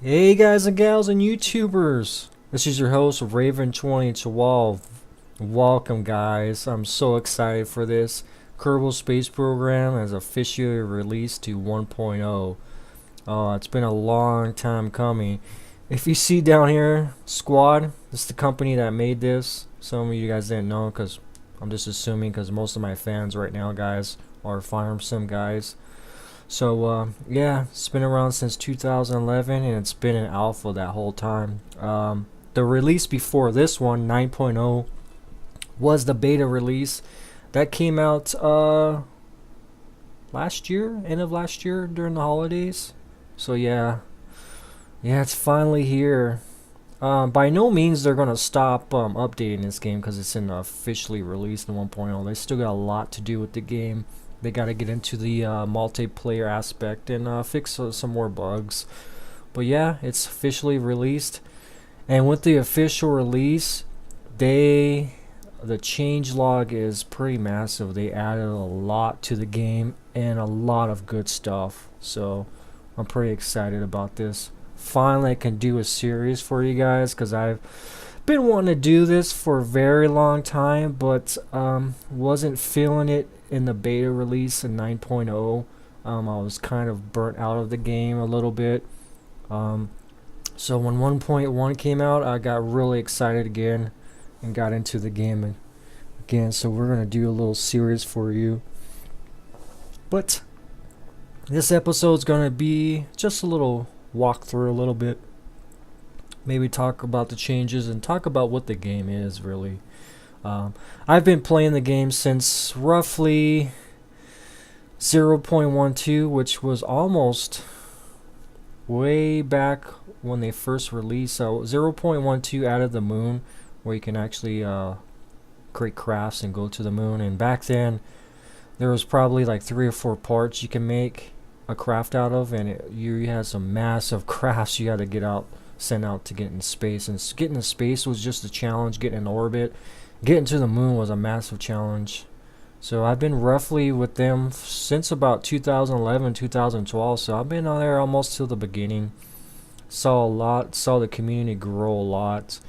Hey guys and gals and YouTubers, this is your host Raven2012. Welcome guys, I'm so excited for this. Kerbal Space Program has officially released to 1.0. Oh, it's been a long time coming. If you see down here, Squad, this is the company that made this. Some of you guys didn't know because I'm just assuming because most of my fans right now guys are Farm Sim guys. So yeah, it's been around since 2011 and it's been in alpha that whole time. The release before this one, 9.0, was the beta release that came out last year, end of last year during the holidays. So yeah, it's finally here. By no means they're gonna stop updating this game because it's in officially released in 1.0. They still got a lot to do with the game. They got to get into the multiplayer aspect and fix some more bugs. But yeah, it's officially released, and with the official release, the change log is pretty massive. They added a lot to the game and a lot of good stuff. So I'm pretty excited about this. Finally, I can do a series for you guys because I've been wanting to do this for a very long time, but wasn't feeling it in the beta release in 9.0. I was kind of burnt out of the game a little bit. So when 1.1 came out, I got really excited again and got into the game again. So we're gonna do a little series for you. But this episode's gonna be just a little walkthrough, a little bit. Maybe talk about the changes and talk about what the game is really. I've been playing the game since roughly 0.12, which was almost way back when they first released. So 0.12 added the moon, where you can actually create crafts and go to the moon. And back then, there was probably like 3 or 4 parts you can make a craft out of, and you had some massive crafts you had to send out to get in space. And getting in space was just a challenge. Getting in orbit, getting to the moon was a massive challenge. So I've been roughly with them since about 2011, 2012. So I've been on there almost till the beginning. Saw a lot, saw the community grow a lot.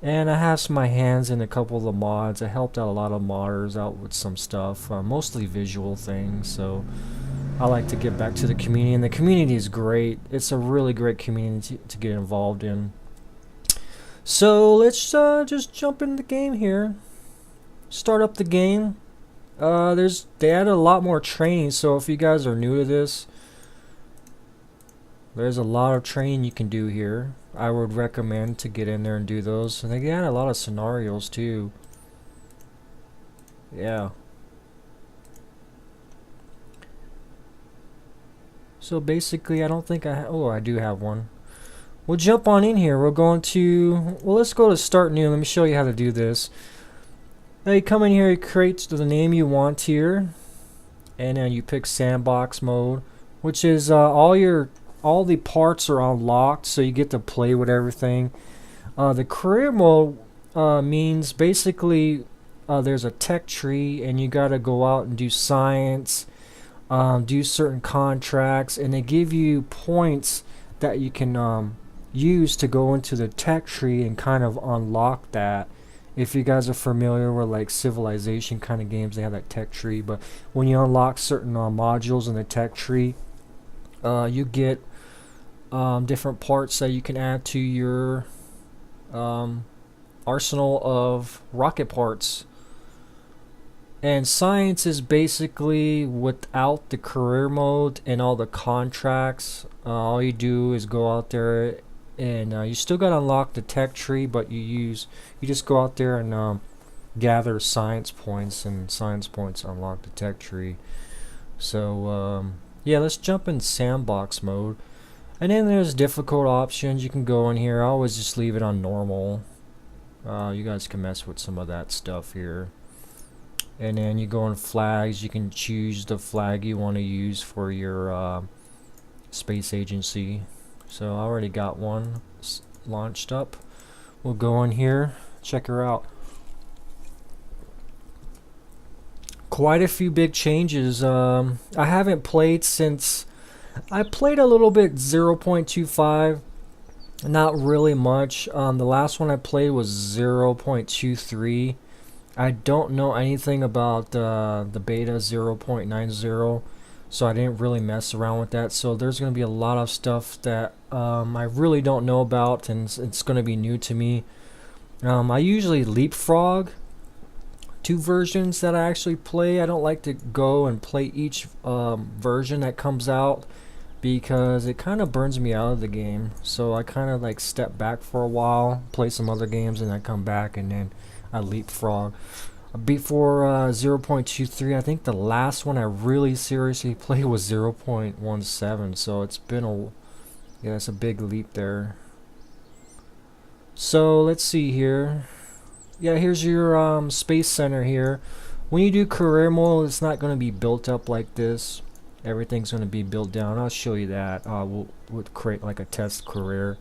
And I have my hands in a couple of the mods. I helped out a lot of modders out with some stuff, mostly visual things. So I like to get back to the community, and the community is great. It's a really great community to get involved in. So let's just jump into the game here. Start up the game. They added a lot more training, so if you guys are new to this, there's a lot of training you can do here. I would recommend to get in there and do those. And they add a lot of scenarios too. Yeah. So basically, I don't think I do have one. We'll jump on in here. We're going to, well, let's go to start new. Let me show you how to do this. Now you come in here, you create the name you want here, and then you pick sandbox mode, which is all the parts are unlocked, so you get to play with everything. The career mode means basically there's a tech tree, and you got to go out and do science, do certain contracts, and they give you points that you can use to go into the tech tree and kind of unlock that. If you guys are familiar with like civilization kind of games, they have that tech tree. But when you unlock certain modules in the tech tree, you get different parts that you can add to your arsenal of rocket parts. And science is basically without the career mode and all the contracts. All you do is go out there and you still got to unlock the tech tree, but you just go out there and gather science points, and science points unlock the tech tree. So yeah, let's jump in sandbox mode. And then there's difficult options. You can go in here. I always just leave it on normal. You guys can mess with some of that stuff here. And then you go in flags. You can choose the flag you want to use for your space agency. So I already got one launched up. We'll go in here, check her out. Quite a few big changes. I haven't played since I played a little bit 0.25, Not really much. The last one I played was 0.23. I don't know anything about the beta 0.90, so I didn't really mess around with that. So there's going to be a lot of stuff that I really don't know about, and it's going to be new to me. I usually leapfrog two versions that I actually play. I don't like to go and play each version that comes out because it kind of burns me out of the game. So I kind of like step back for a while, play some other games, and I come back and then I leapfrog. Before 0.23, I think the last one I really seriously played was 0.17. So it's been yeah, it's a big leap there. So let's see here. Yeah, here's your space center here. When you do career mode, it's not going to be built up like this. Everything's going to be built down. I'll show you that. We'll create like a test career.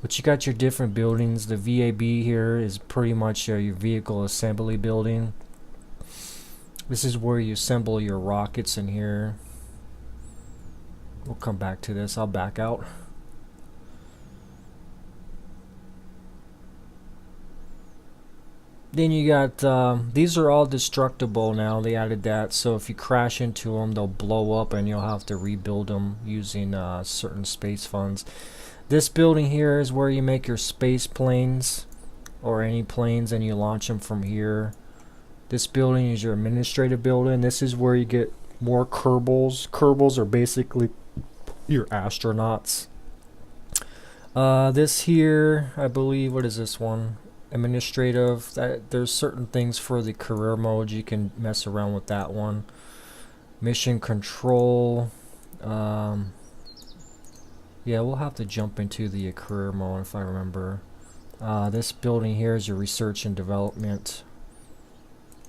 But you got your different buildings. The VAB here is pretty much your vehicle assembly building. This is where you assemble your rockets in here. We'll come back to this. I'll back out. Then you got, these are all destructible now. They added that, so if you crash into them, they'll blow up and you'll have to rebuild them using certain space funds. This building here is where you make your space planes, or any planes, and you launch them from here. This building is your administrative building. This is where you get more Kerbals. Kerbals are basically your astronauts. This here, I believe, what is this one? Administrative. There's certain things for the career mode. You can mess around with that one. Mission control. Yeah, we'll have to jump into the career mode if I remember. This building here is your research and development.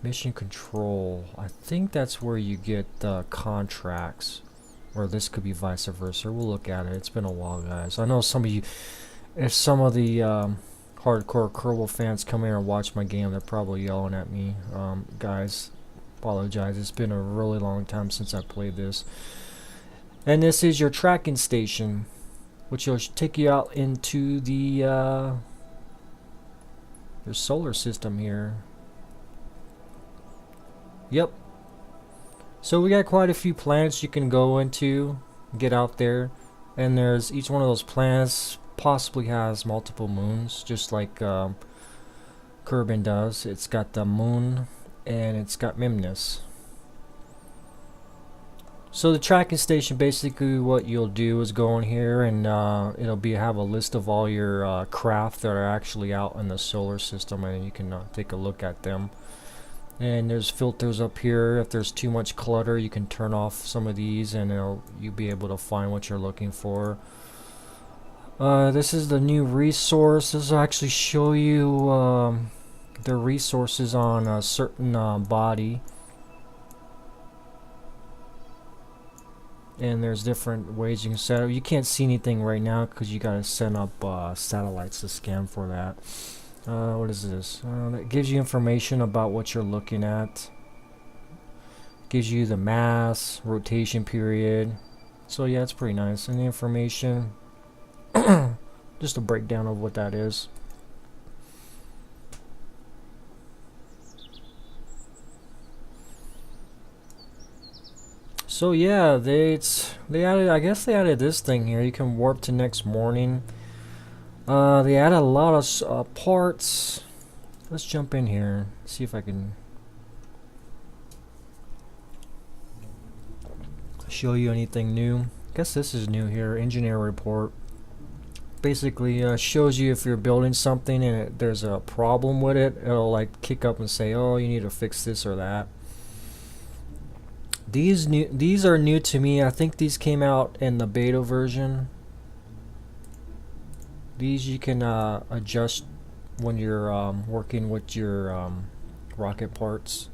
Mission control. I think that's where you get contracts. Or this could be vice versa. We'll look at it. It's been a while, guys. I know some of you, if some of the hardcore Kerbal fans come here and watch my game, they're probably yelling at me. Guys, apologize. It's been a really long time since I played this. And this is your tracking station, which will take you out into the your solar system here. Yep. So we got quite a few planets you can go into, get out there, and there's each one of those planets possibly has multiple moons, just like Kerbin does. It's got the moon and it's got Mimnus. So the tracking station, basically what you'll do is go in here and it'll have a list of all your craft that are actually out in the solar system, and you can take a look at them. And there's filters up here. If there's too much clutter, you can turn off some of these and you'll be able to find what you're looking for. This is the new resource. This will actually show you the resources on a certain body. And there's different ways you can set up. You can't see anything right now because you gotta send up satellites to scan for that. What is this? That gives you information about what you're looking at. Gives you the mass, rotation period. So yeah, it's pretty nice. And the information, just a breakdown of what that is. So yeah, they added. I guess they added this thing here. You can warp to next morning. They added a lot of parts. Let's jump in here. See if I can show you anything new. I guess this is new here. Engineer report. Basically shows you if you're building something and there's a problem with it. It'll like kick up and say, "Oh, you need to fix this or that." These are new to me. I think these came out in the beta version. These you can adjust when you're working with your rocket parts.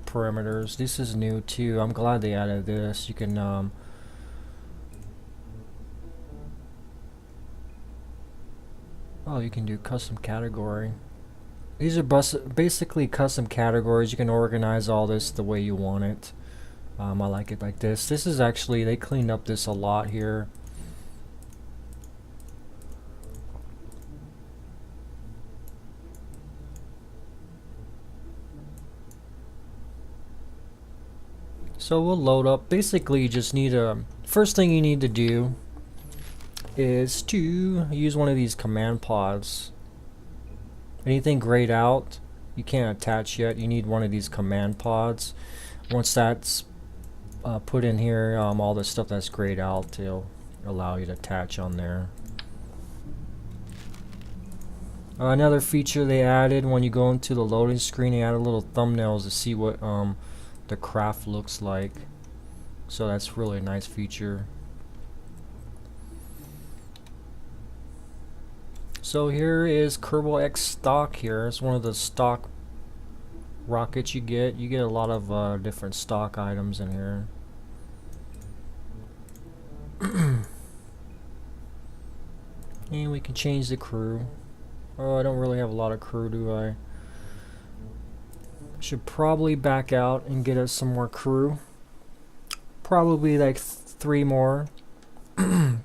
Parameters. This is new too. I'm glad they added this. You can oh, you can do custom category. These are basically custom categories. You can organize all this the way you want it. I like it like this. This is actually, they cleaned up this a lot here. So we'll load up. Basically, you just need a first thing you need to do is to use one of these command pods. Anything grayed out, you can't attach yet. You need one of these command pods. Once that's put in here, all the stuff that's grayed out, it'll allow you to attach on there. Another feature they added when you go into the loading screen, they added little thumbnails to see what the craft looks like. So that's really a nice feature. So here is Kerbal X stock here. It's one of the stock rockets you get. You get a lot of different stock items in here. And we can change the crew. Oh, I don't really have a lot of crew, do I? Should probably back out and get us some more crew. Probably like 3 more. To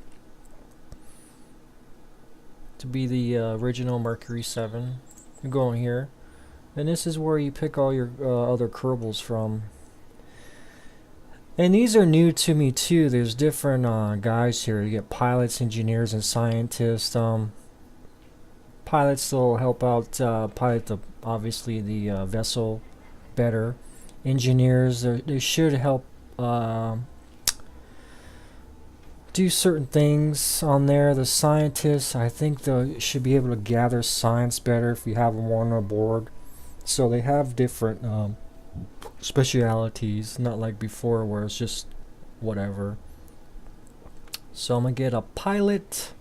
be the original Mercury 7. You go in here. And this is where you pick all your other Kerbals from. And these are new to me too. There's different guys here. You get pilots, engineers, and scientists. Pilots will help out pilot obviously the vessel better. Engineers, they should help do certain things on there. The scientists, I think they should be able to gather science better if you have them on aboard. So they have different specialities, not like before where it's just whatever. So I'm gonna get a pilot,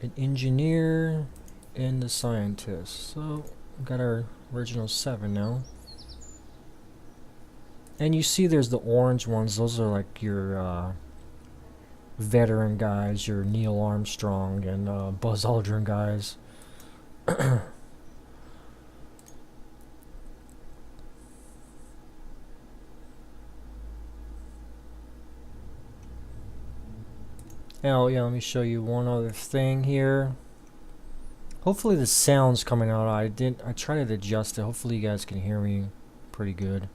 an engineer, and the scientist. So we got our original 7 now. And you see there's the orange ones. Those are like your veteran guys, your Neil Armstrong and Buzz Aldrin guys. Oh yeah, let me show you one other thing here. Hopefully the sound's coming out. I tried to adjust it. Hopefully you guys can hear me pretty good.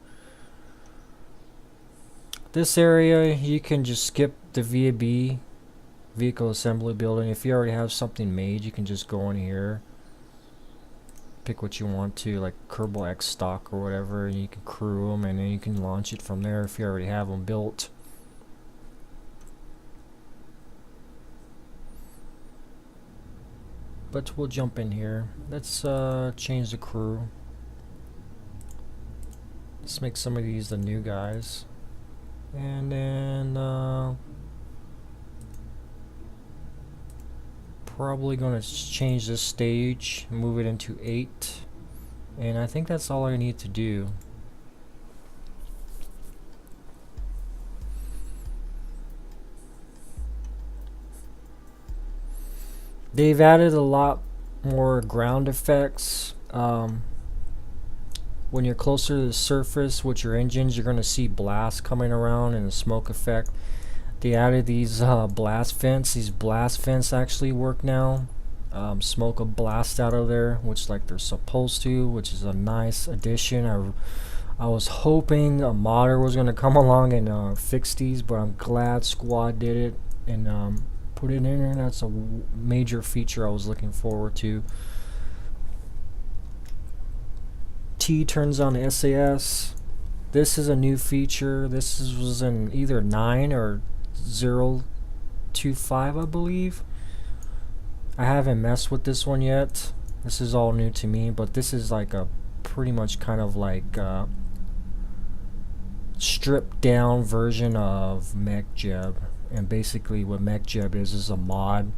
This area you can just skip the VAB, vehicle assembly building. If you already have something made, you can just go in here, pick what you want to, like Kerbal X stock or whatever, and you can crew them, and then you can launch it from there if you already have them built. But we'll jump in here. Let's change the crew. Let's make some of these the new guys. And then probably gonna change this stage, move it into 8, and I think that's all I need to do. They've added a lot more ground effects. When you're closer to the surface with your engines, you're going to see blasts coming around and a smoke effect. They added these blast vents. These blast vents actually work now. Smoke a blast out of there, which like they're supposed to, which is a nice addition. I was hoping a modder was going to come along and fix these, but I'm glad Squad did it and put it in there. That's a major feature I was looking forward to. T turns on the SAS. This is a new feature. This was in either 9 or 0.25, I believe. I haven't messed with this one yet. This is all new to me, but this is like a pretty much kind of like stripped down version of MechJeb. And basically what MechJeb is a mod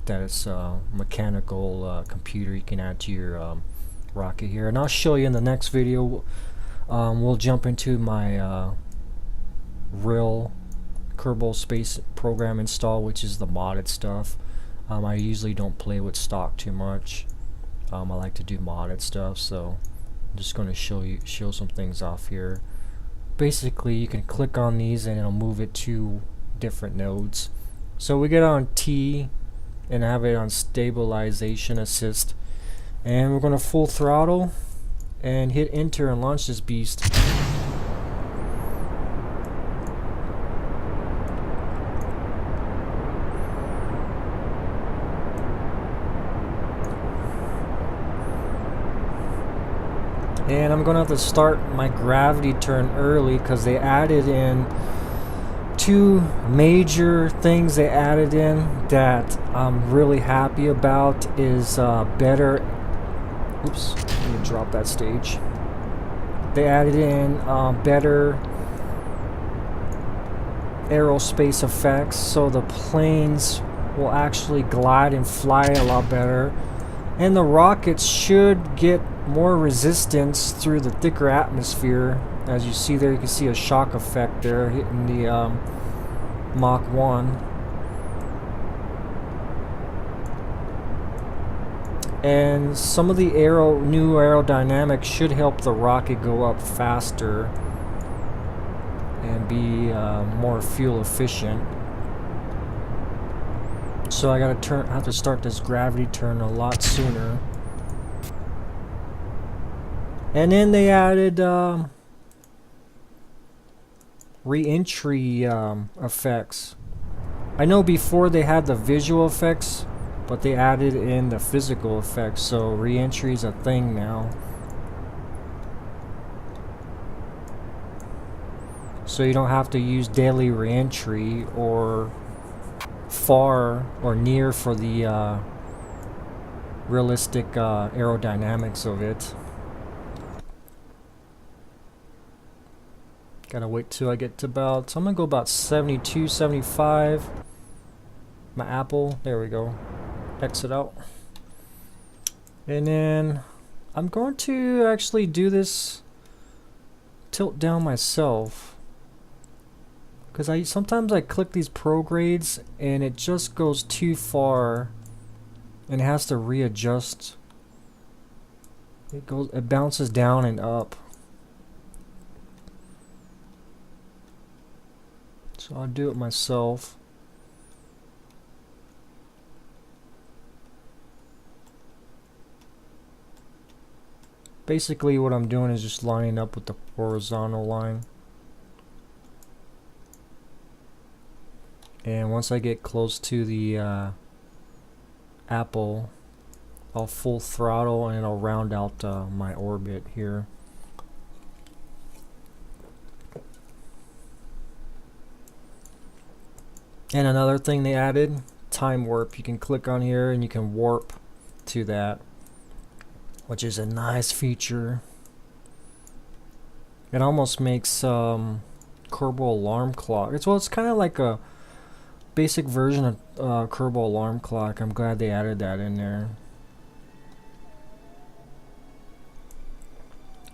that is a mechanical computer you can add to your rocket here, and I'll show you in the next video. We'll jump into my real Kerbal Space Program install, which is the modded stuff. I usually don't play with stock too much. I like to do modded stuff, so I'm just going to show some things off here. Basically you can click on these and it'll move it to different nodes. So we get on T and have it on stabilization assist. And we're going to full throttle and hit enter and launch this beast. And I'm gonna have to start my gravity turn early because they added in two major things they added in that I'm really happy about is better. Oops, let me drop that stage. They added in better aerospace effects, so the planes will actually glide and fly a lot better, and the rockets should get more resistance through the thicker atmosphere. As you see there, you can see a shock effect there hitting the Mach 1. And some of the new aerodynamics should help the rocket go up faster and be more fuel efficient. So I have to start this gravity turn a lot sooner. And then they added re-entry effects. I know before they had the visual effects, but they added in the physical effects, so re-entry is a thing now. So you don't have to use daily re-entry or far or near for the realistic aerodynamics of it. Gotta wait till I get to about, so I'm gonna go about 72, 75. My apple, there we go. Exit out. And then I'm going to actually do this tilt down myself, because sometimes I click these progrades and it just goes too far and it has to readjust. It bounces down and up. So I'll do it myself. Basically what I'm doing is just lining up with the horizontal line. And once I get close to the apple, I'll full throttle and it'll round out my orbit here. And another thing they added, time warp. You can click on here and you can warp to that, which is a nice feature. It almost makes Kerbal alarm clock. It's kind of like a basic version of Kerbal alarm clock. I'm glad they added that in there.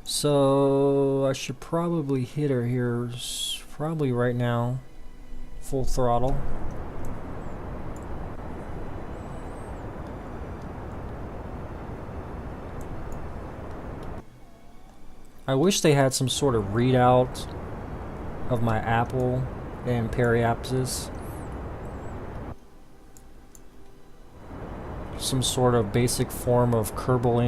So I should probably hit her here probably right now. Full throttle. I wish they had some sort of readout of my apple and periapsis. Some sort of basic form of Kerbal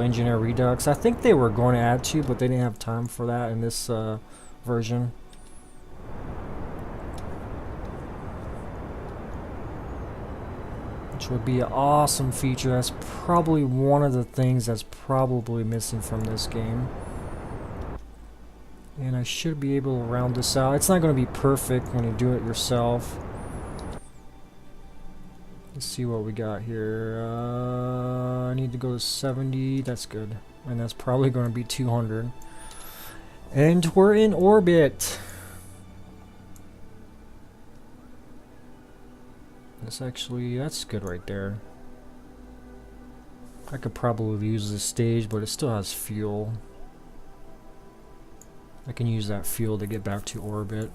Engineer Redux. I think they were going to add to, but they didn't have time for that in this version. Which would be an awesome feature. That's probably one of the things that's probably missing from this game. And I should be able to round this out. It's not going to be perfect when you do it yourself. Let's see what we got here. I need to go to 70. That's good. And that's probably going to be 200. And we're in orbit. That's good right there. I could probably use this stage, but it still has fuel. I can use that fuel to get back to orbit.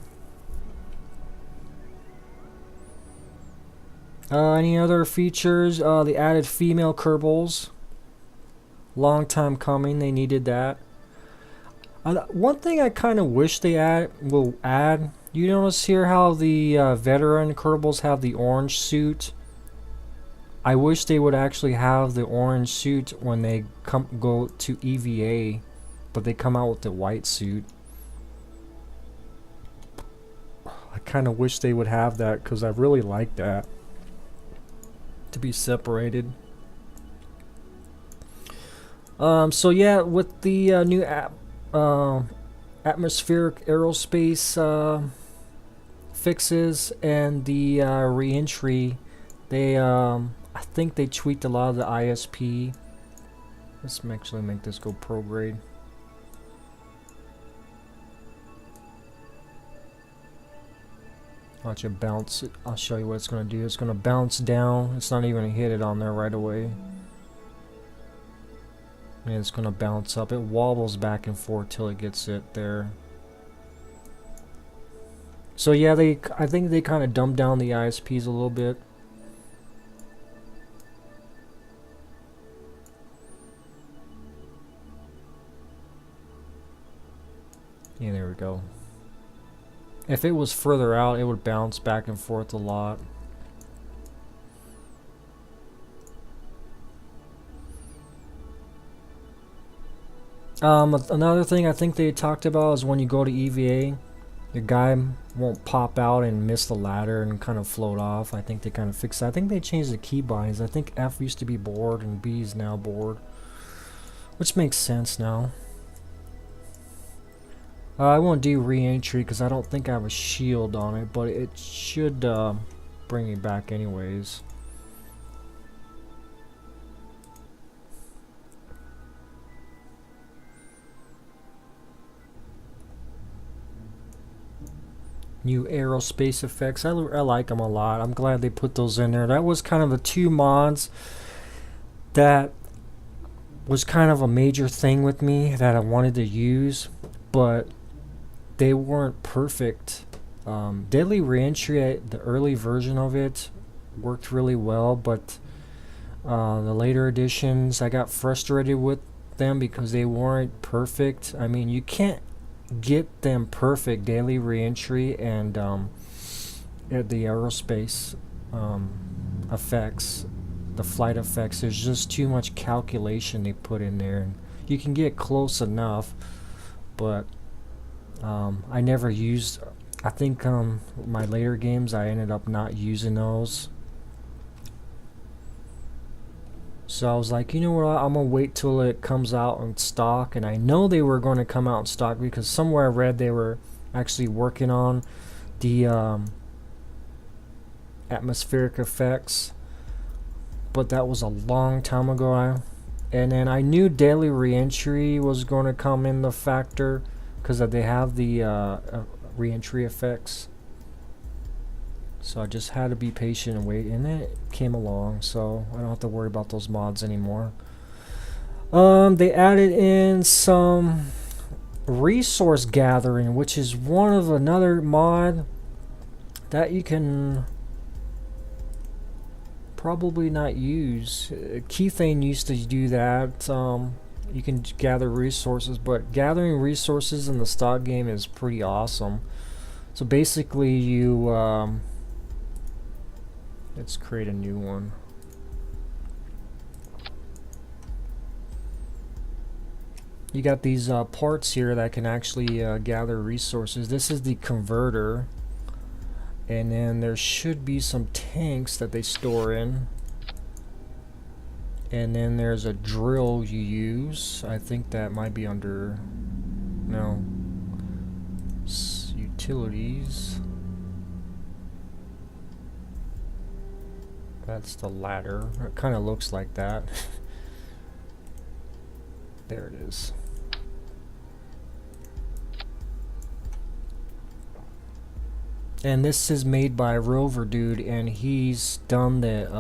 Any other features? They added female Kerbals. Long time coming, they needed that. One thing I kind of wish they will add. You notice here how the veteran Kerbals have the orange suit. I wish they would actually have the orange suit when they go to EVA, but they come out with the white suit. I kind of wish they would have that because I really like that. To be separated. So yeah, with the new atmospheric aerospace fixes and the re-entry, they I think they tweaked a lot of the ISP. Let's actually make this go pro grade. Watch it bounce. I'll show you what it's going to do. It's going to bounce down. It's not even going to hit it on there right away. And it's going to bounce up. It wobbles back and forth till it gets it there. So yeah, I think they kind of dumbed down the ISPs a little bit. Yeah, there we go. If it was further out, it would bounce back and forth a lot. Another thing I think they talked about is when you go to EVA, your guy won't pop out and miss the ladder and kind of float off. I think they kind of fixed that. I think they changed the keybinds. I think F used to be board and B is now board, which makes sense now. I won't do re-entry because I don't think I have a shield on it, but it should bring me back anyways. New aerospace effects. I like them a lot. I'm glad they put those in there. That was kind of the two mods that was kind of a major thing with me that I wanted to use, but they weren't perfect. Deadly Reentry, the early version of it, worked really well, but the later editions, I got frustrated with them because they weren't perfect. I mean, you can't get them perfect, Daily Reentry and the aerospace effects, the flight effects. There's just too much calculation they put in there, and you can get close enough, but I never used. I think my later games I ended up not using those. So I was like, you know what, I'm going to wait till it comes out in stock. And I know they were going to come out in stock because somewhere I read they were actually working on the atmospheric effects. But that was a long time ago. And then I knew Daily Reentry was going to come in the factor because they have the reentry effects. So I just had to be patient and wait, and it came along, so I don't have to worry about those mods anymore. They added in some resource gathering, which is one of another mod that you can probably not use. Keithane used to do that. You can gather resources, but gathering resources in the stock game is pretty awesome. So basically you let's create a new one. You got these parts here that can actually gather resources. This is the converter, and then there should be some tanks that they store in, and then there's a drill you use. I think that might be under utilities. That's the ladder. It kind of looks like that. There it is. And this is made by Rover Dude, and he's done the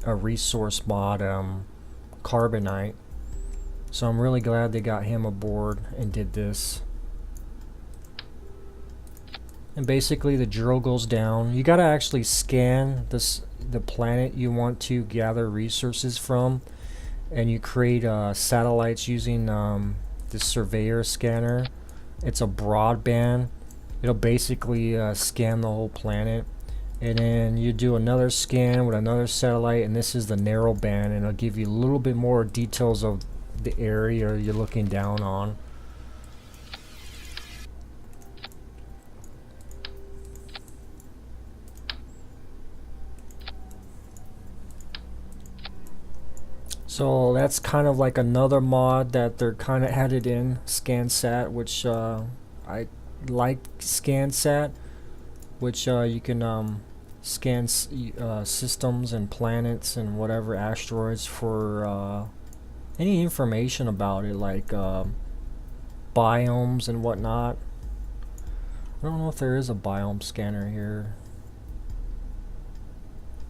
a resource mod, Carbonite. So I'm really glad they got him aboard and did this. And basically the drill goes down. You gotta actually scan the planet you want to gather resources from, and you create satellites using the surveyor scanner. It's a broadband. It'll basically scan the whole planet, and then you do another scan with another satellite, and this is the narrow band, and it'll give you a little bit more details of the area you're looking down on. So that's kind of like another mod that they're kind of added in, ScanSat, which I like ScanSat, which you can scan systems and planets and whatever asteroids for any information about it, like biomes and whatnot. I don't know if there is a biome scanner here,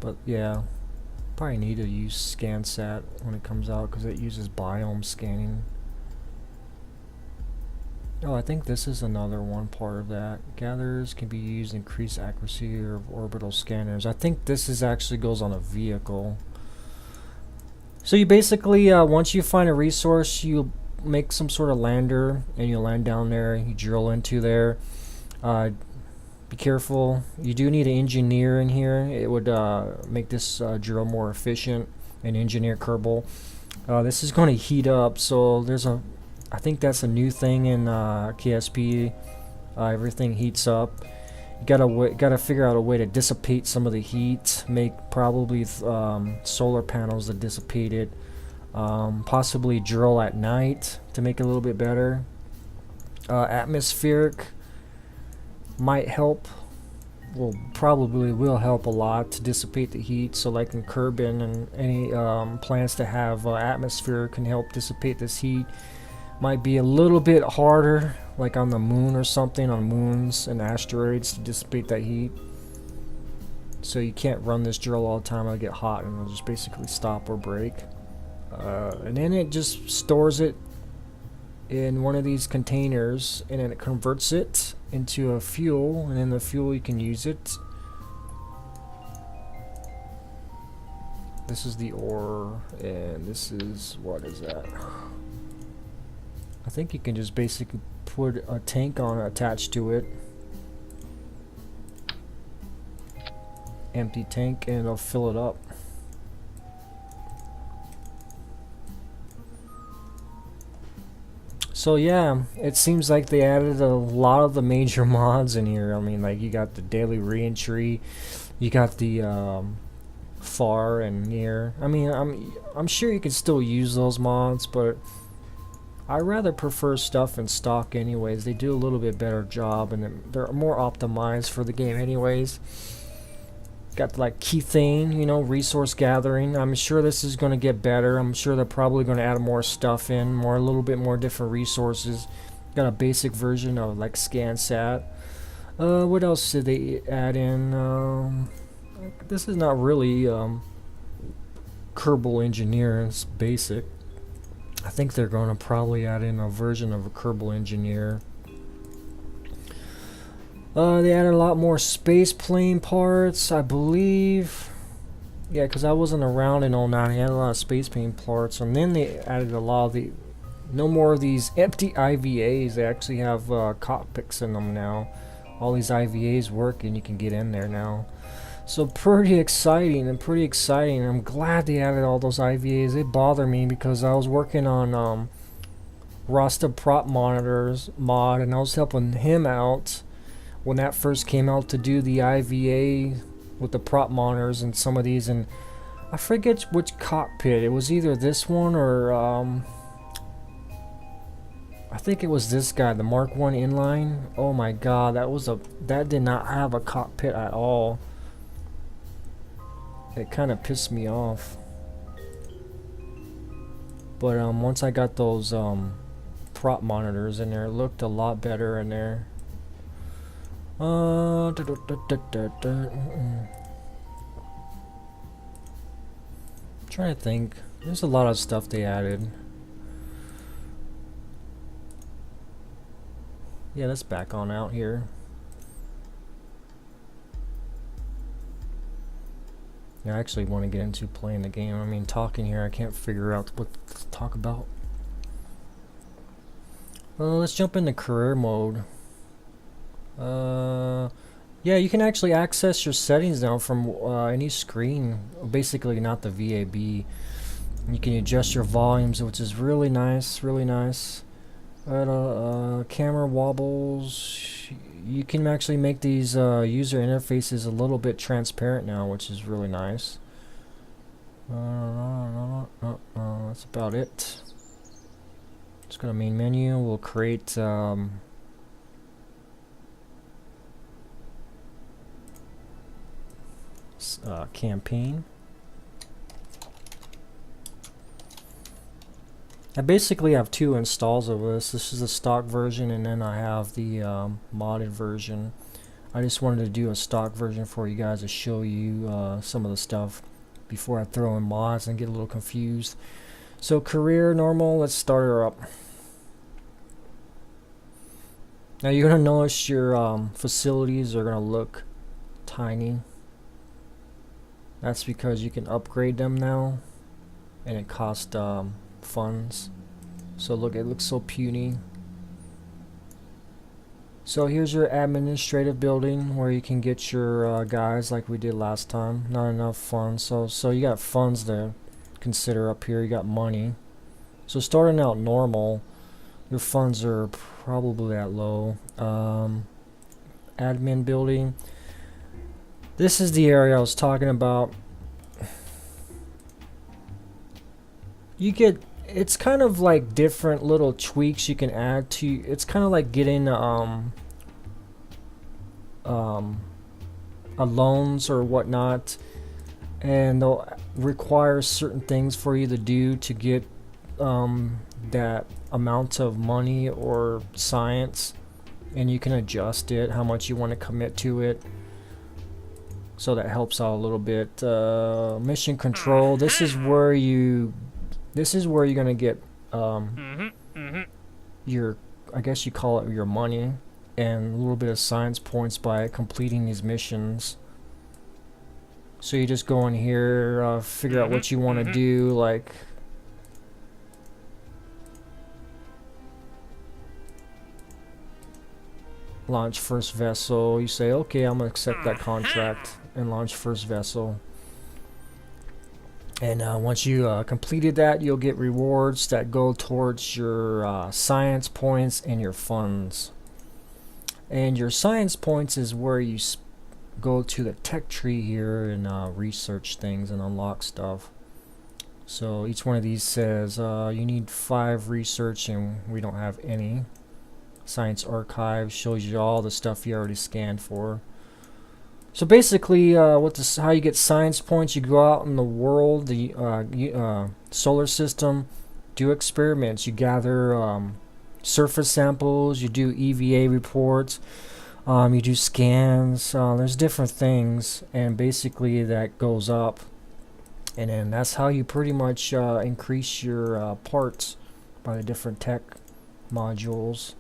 but yeah, probably need to use ScanSat when it comes out because it uses biome scanning. Oh, I think this is another one part of that. Gatherers can be used to increase accuracy of orbital scanners. I think this is actually goes on a vehicle. So you basically, once you find a resource, you make some sort of lander and you land down there. You drill into there. Be careful. You do need an engineer in here. It would make this drill more efficient. An engineer Kerbal. This is going to heat up, so there's a I think that's a new thing in KSP. Everything heats up. You gotta figure out a way to dissipate some of the heat. Make probably solar panels that dissipate it. Possibly drill at night to make it a little bit better. Atmospheric might help. Well, probably will help a lot to dissipate the heat. So like in Kerbin and any plants that have atmosphere can help dissipate this heat. Might be a little bit harder, like on the moon or something, on moons and asteroids, to dissipate that heat. So you can't run this drill all the time. It'll get hot and it'll just basically stop or break. And then it just stores it in one of these containers, and then it converts it into a fuel, and in the fuel you can use it. This is the ore, and this is, what is that? I think you can just basically put a tank on attached to it. Empty tank, and it'll fill it up. So yeah, it seems like they added a lot of the major mods in here. I mean, like you got the daily reentry, you got the far and near. I mean, I'm sure you can still use those mods, but I rather prefer stuff in stock anyways. They do a little bit better job, and they're more optimized for the game anyways. Got like Keythane, you know, resource gathering. I'm sure this is going to get better. I'm sure they're probably going to add more stuff in, a little bit more different resources. Got a basic version of like ScanSat. What else did they add in? This is not really Kerbal Engineer. It's basic. I think they're going to probably add in a version of a Kerbal Engineer. They added a lot more space plane parts, I believe. Yeah, because I wasn't around in '09. They had a lot of space plane parts. And then they added a lot of no more of these empty IVAs. They actually have cockpits in them now. All these IVAs work, and you can get in there now. So pretty exciting. I'm glad they added all those IVAs. They bother me because I was working on Rasta Prop Monitors mod, and I was helping him out when that first came out to do the IVA with the prop monitors and some of these, and I forget which cockpit. It was either this one or I think it was this guy, the Mark I inline. Oh my god, that did not have a cockpit at all. It kind of pissed me off. But once I got those prop monitors in there, it looked a lot better in there. Trying to think. There's a lot of stuff they added. Yeah, let's back on out here. Yeah, I actually want to get into playing the game. I mean, talking here, I can't figure out what to talk about. Well, let's jump into career mode. Yeah, you can actually access your settings now from any screen. Basically, not the VAB. You can adjust your volumes, which is really nice, really nice. Camera wobbles. You can actually make these user interfaces a little bit transparent now, which is really nice. That's about it. Let's go to main menu. We'll create campaign. I basically have two installs of this. This is the stock version, and then I have the modded version. I just wanted to do a stock version for you guys to show you some of the stuff before I throw in mods and get a little confused. So career, normal, let's start her up. Now you're going to notice your facilities are going to look tiny. That's because you can upgrade them now, and it costs funds. So look, it looks so puny. So here's your administrative building where you can get your guys like we did last time. Not enough funds, so you got funds to consider up here. You got money. So starting out normal, your funds are probably that low. Admin building. This is the area I was talking about. You get, it's kind of like different little tweaks you can add to. It's kind of like getting a loans or whatnot, and they'll require certain things for you to do to get that amount of money or science, and you can adjust it how much you want to commit to it. So that helps out a little bit. Mission control. This is where you're gonna get your, I guess you call it your money, and a little bit of science points by completing these missions. So you just go in here, figure out what you want to do, like launch first vessel. You say, okay, I'm gonna accept that contract and launch first vessel. And once you completed that, you'll get rewards that go towards your science points and your funds. And your science points is where you go to the tech tree here and research things and unlock stuff. So each one of these says you need 5 research, and we don't have any. Science archive shows you all the stuff you already scanned for. So basically, how you get science points, you go out in the world, the solar system, do experiments. You gather surface samples, you do EVA reports, you do scans. There's different things, and basically that goes up. And then that's how you pretty much increase your parts by the different tech modules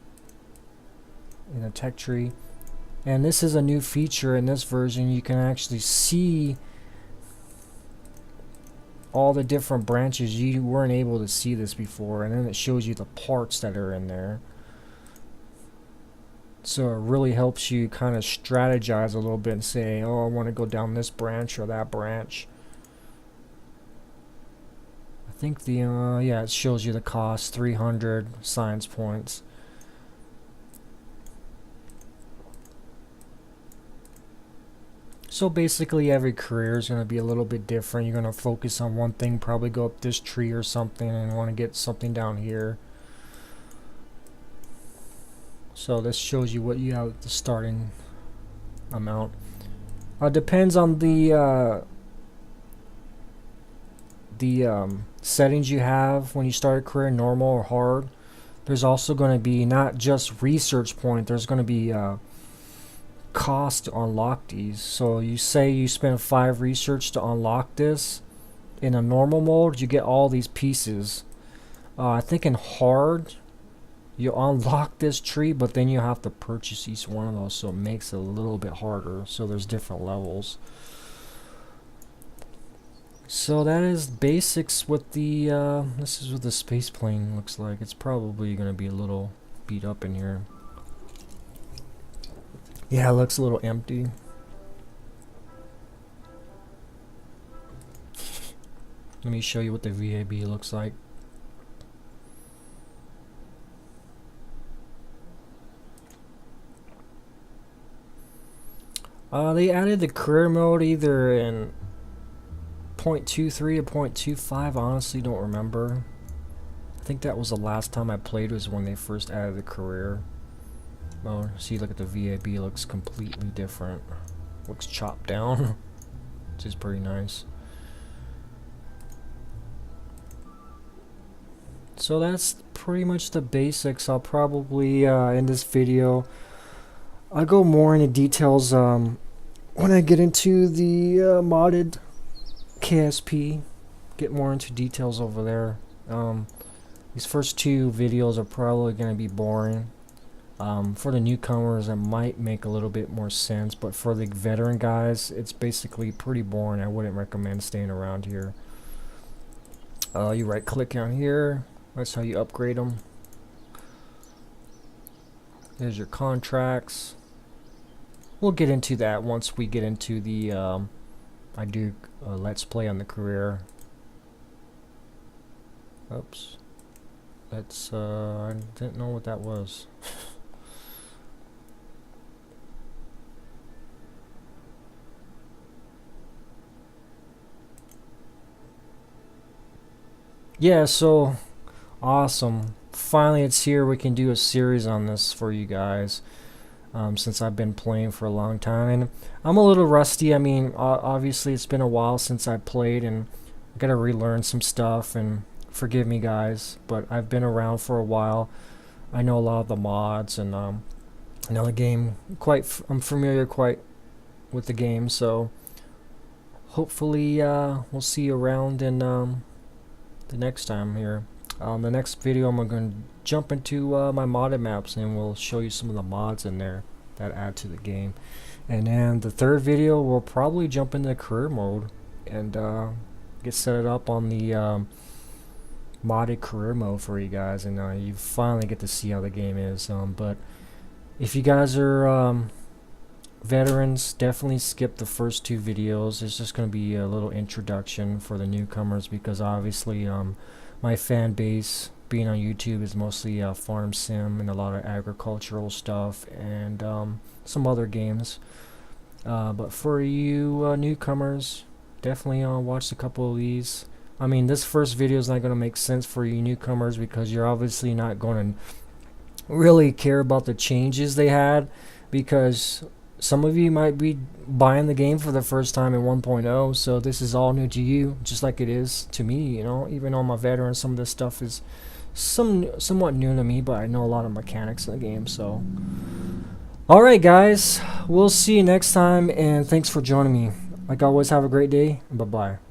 in the tech tree. And this is a new feature in this version. You can actually see all the different branches. You weren't able to see this before, and then it shows you the parts that are in there. So it really helps you kind of strategize a little bit and say, oh, I want to go down this branch or that branch. I think the yeah, it shows you the cost, 300 science points. So basically every career is going to be a little bit different. You're going to focus on one thing, probably go up this tree or something, and want to get something down here. So this shows you what you have, the starting amount. Depends on the settings you have when you start a career, normal or hard. There's also going to be not just research point, there's going to be cost to unlock these. So you say you spend 5 research to unlock this. In a normal mode, you get all these pieces. I think in hard, you unlock this tree, but then you have to purchase each one of those, so it makes it a little bit harder. So there's different levels. So that is basics with the this is what the space plane looks like. It's probably going to be a little beat up in here. Yeah, it looks a little empty. Let me show you what the VAB looks like. They added the career mode either in .23 or .25, honestly don't remember. I think that was the last time I played was when they first added the career. Oh, see, look at the VAB, looks completely different. Looks chopped down, which is pretty nice. So that's pretty much the basics. I'll probably, in this video, I'll go more into details when I get into the modded KSP. Get more into details over there. These first two videos are probably going to be boring. For the newcomers, it might make a little bit more sense, but for the veteran guys, it's basically pretty boring. I wouldn't recommend staying around here. You right click on here. That's how you upgrade them. There's your contracts. We'll get into that once we get into the I do let's play on the career. Oops. That's I didn't know what that was. Yeah, so awesome. Finally it's here. We can do a series on this for you guys. Since I've been playing for a long time, and I'm a little rusty. I mean, obviously it's been a while since I played, and I gotta relearn some stuff, and forgive me guys, but I've been around for a while. I know a lot of the mods, and I know the game I'm familiar quite with the game, so hopefully we'll see you around in the next time here. The next video I'm going to jump into my modded maps, and we'll show you some of the mods in there that add to the game. And then the third video we'll probably jump into career mode and get set up on the modded career mode for you guys, and you finally get to see how the game is. But if you guys are veterans, definitely skip the first two videos. It's just going to be a little introduction for the newcomers, because obviously my fan base being on YouTube is mostly farm sim and a lot of agricultural stuff, and some other games. But for you newcomers, definitely watch a couple of these. I mean, this first video is not going to make sense for you newcomers, because you're obviously not going to really care about the changes they had, because some of you might be buying the game for the first time in 1.0, so this is all new to you, just like it is to me. You know, even on my veteran, some of this stuff is somewhat new to me, but I know a lot of mechanics in the game. So alright guys, we'll see you next time, and thanks for joining me. Like always, have a great day, and bye bye.